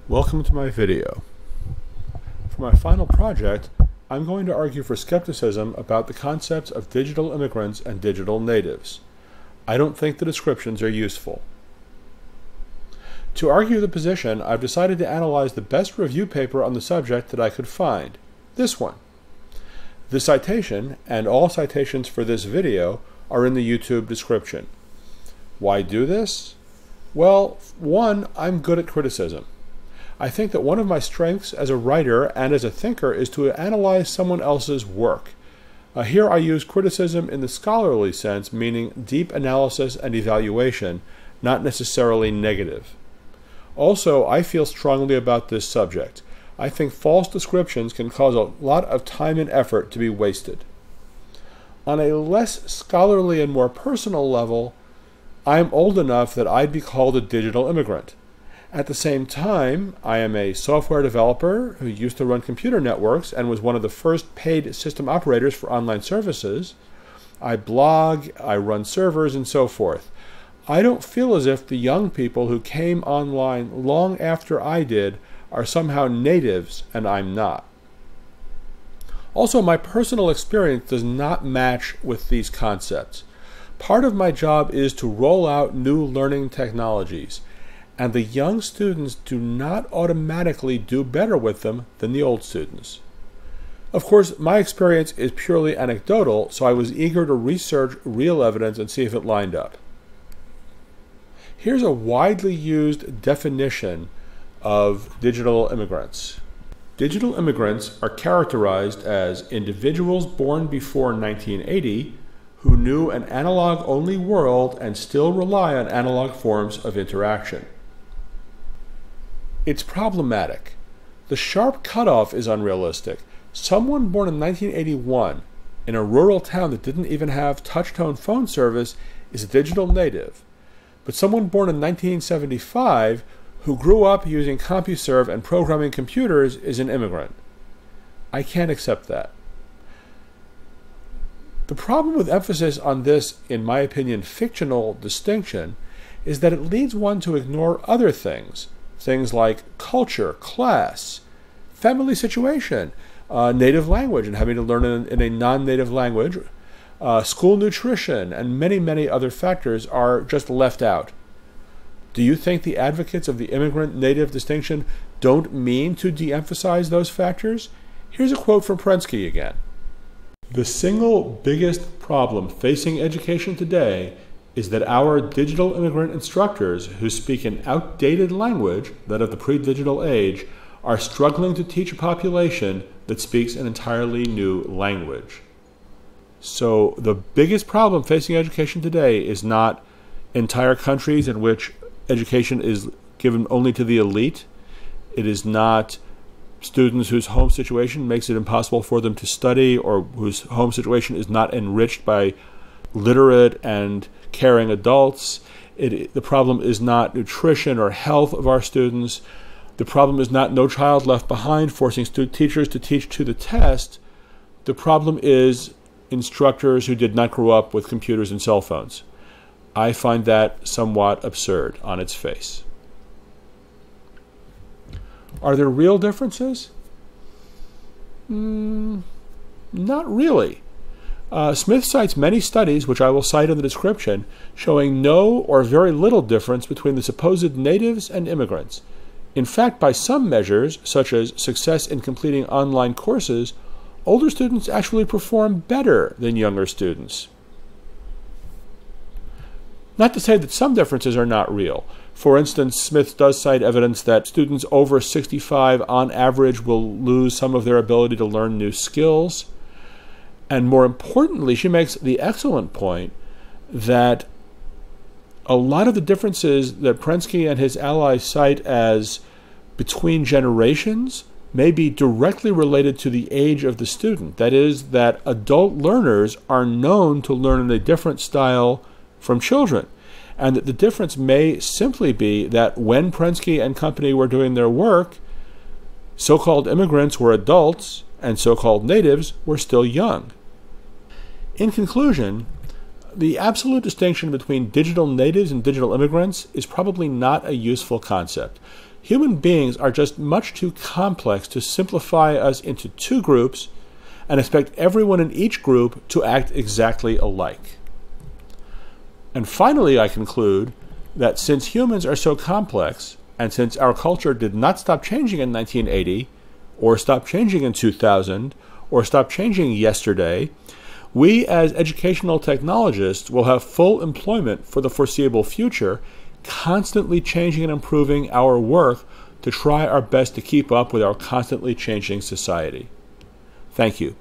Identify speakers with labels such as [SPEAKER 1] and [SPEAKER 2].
[SPEAKER 1] Welcome to my video. For my final project, I'm going to argue for skepticism about the concepts of digital immigrants and digital natives. I don't think the descriptions are useful. To argue the position, I've decided to analyze the best review paper on the subject that I could find, this one. The citation, and all citations for this video, are in the YouTube description. Why do this? Well, one, I'm good at criticism. I think that one of my strengths as a writer and as a thinker is to analyze someone else's work. Here I use criticism in the scholarly sense, meaning deep analysis and evaluation, not necessarily negative. Also, I feel strongly about this subject. I think false descriptions can cause a lot of time and effort to be wasted. On a less scholarly and more personal level, I am old enough that I'd be called a digital immigrant. At the same time, I am a software developer who used to run computer networks and was one of the first paid system operators for online services. I blog, I run servers, and so forth. I don't feel as if the young people who came online long after I did are somehow natives, and I'm not. Also, my personal experience does not match with these concepts. Part of my job is to roll out new learning technologies, and the young students do not automatically do better with them than the old students. Of course, my experience is purely anecdotal, so I was eager to research real evidence and see if it lined up. Here's a widely used definition of digital immigrants. Digital immigrants are characterized as individuals born before 1980 who knew an analog-only world and still rely on analog forms of interaction. It's problematic. The sharp cutoff is unrealistic. Someone born in 1981 in a rural town that didn't even have touch-tone phone service is a digital native. But someone born in 1975 who grew up using CompuServe and programming computers is an immigrant. I can't accept that. The problem with emphasis on this, in my opinion, fictional distinction is that it leads one to ignore other things. Things like culture, class, family situation, native language and having to learn in a non-native language, school nutrition, and many, many other factors are just left out. Do you think the advocates of the immigrant-native distinction don't mean to de-emphasize those factors? Here's a quote from Prensky again. The single biggest problem facing education today is that our digital immigrant instructors who speak an outdated language, that of the pre-digital age, are struggling to teach a population that speaks an entirely new language. So the biggest problem facing education today is not entire countries in which education is given only to the elite. It is not students whose home situation makes it impossible for them to study or whose home situation is not enriched by literate and caring adults. The problem is not nutrition or health of our students. The problem is not no child left behind forcing teachers to teach to the test. The problem is instructors who did not grow up with computers and cell phones. I find that somewhat absurd on its face. Are there real differences? Not really. Smith cites many studies, which I will cite in the description, showing no or very little difference between the supposed natives and immigrants. In fact, by some measures, such as success in completing online courses, older students actually perform better than younger students. Not to say that some differences are not real. For instance, Smith does cite evidence that students over 65 on average will lose some of their ability to learn new skills. And more importantly, she makes the excellent point that a lot of the differences that Prensky and his allies cite as between generations may be directly related to the age of the student. That is, that adult learners are known to learn in a different style from children. And that the difference may simply be that when Prensky and company were doing their work, so-called immigrants were adults and so-called natives were still young. In conclusion, the absolute distinction between digital natives and digital immigrants is probably not a useful concept. human beings are just much too complex to simplify us into two groups and expect everyone in each group to act exactly alike. And finally, I conclude that since humans are so complex, and since our culture did not stop changing in 1980, or stop changing in 2000, or stop changing yesterday, we as educational technologists will have full employment for the foreseeable future, constantly changing and improving our work to try our best to keep up with our constantly changing society. Thank you.